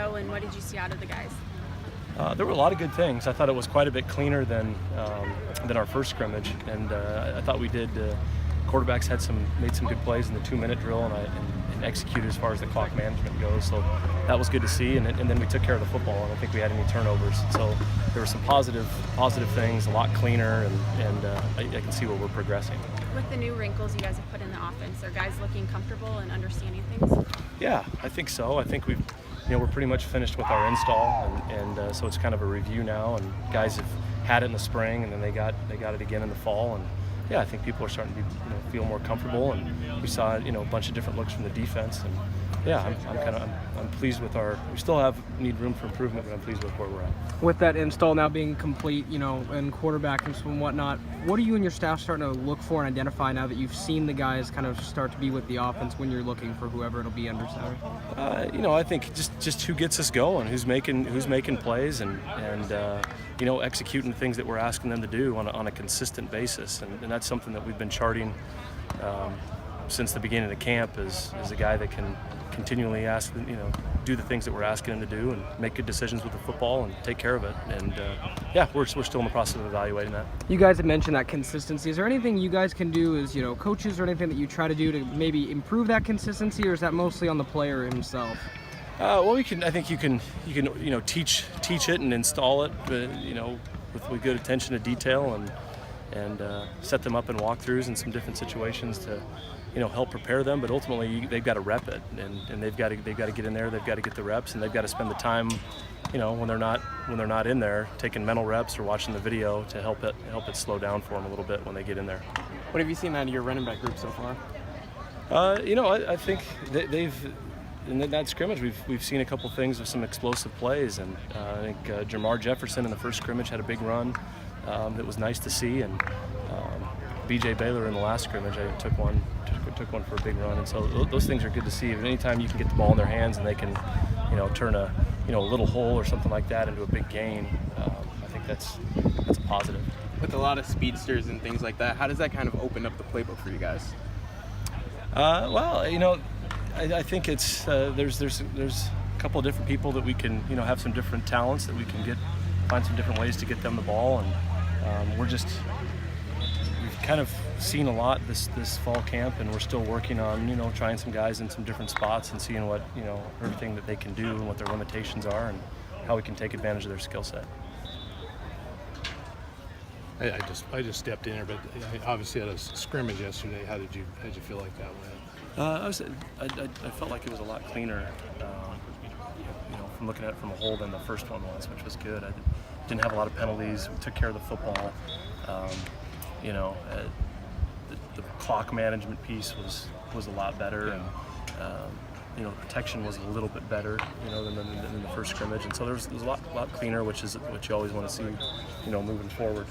go, and what did you see out of the guys? There were a lot of good things. I thought it was quite a bit cleaner than our first scrimmage, and I thought we did. Quarterbacks made some good plays in the 2-minute drill, and executed as far as the clock management goes. So that was good to see, and then we took care of the football. I don't think we had any turnovers. So there were some positive things, a lot cleaner, and I can see where we're progressing. With the new wrinkles you guys have put in the offense, are guys looking comfortable and understanding things? Yeah, I think so. I think we're pretty much finished with our install, and so it's kind of a review now. And guys have had it in the spring, and then they got it again in the fall. And yeah, I think people are starting to feel more comfortable. And we saw a bunch of different looks from the defense. And yeah, I'm pleased with we still need room for improvement, but I'm pleased with where we're at. With that install now being complete, and quarterback and whatnot, what are you and your staff starting to look for and identify now that you've seen the guys kind of start to be with the offense when you're looking for whoever it'll be under center? I think just who gets us going, who's making plays, and executing things that we're asking them to do on a consistent basis, and that's something that we've been charting since the beginning of the camp is a guy that can continually do the things that we're asking him to do and make good decisions with the football and take care of it. And yeah, we're still in the process of evaluating that. You guys have mentioned that consistency. Is there anything you guys can do as coaches, or anything that you try to do to maybe improve that consistency, or is that mostly on the player himself? Well, I think you can teach it and install it, with good attention to detail and set them up in walkthroughs in some different situations to help prepare them. But ultimately they've got to rep it, and they've got to get in there. They've got to get the reps, and they've got to spend the time when they're not in there taking mental reps or watching the video to help it slow down for them a little bit when they get in there. What have you seen out of your running back group so far? I think they've. In that scrimmage, we've seen a couple things with some explosive plays, and I think Jamar Jefferson in the first scrimmage had a big run that was nice to see, and B.J. Baylor in the last scrimmage I took one for a big run, and so those things are good to see. Anytime you can get the ball in their hands and they can turn a little hole or something like that into a big gain, I think that's a positive. With a lot of speedsters and things like that, how does that kind of open up the playbook for you guys? I think it's there's a couple of different people that we can have some different talents that we can find some different ways to get them the ball, and we've kind of seen a lot this fall camp, and we're still working on trying some guys in some different spots and seeing what everything that they can do and what their limitations are and how we can take advantage of their skill set. I just stepped in here, but obviously at a scrimmage yesterday, how did you feel like that went? I felt like it was a lot cleaner, from looking at it from a whole than the first one was, which was good. I didn't have a lot of penalties. We took care of the football. The clock management piece was a lot better, and protection was a little bit better, than the first scrimmage, and so there was a lot cleaner, which you always want to see, moving forward.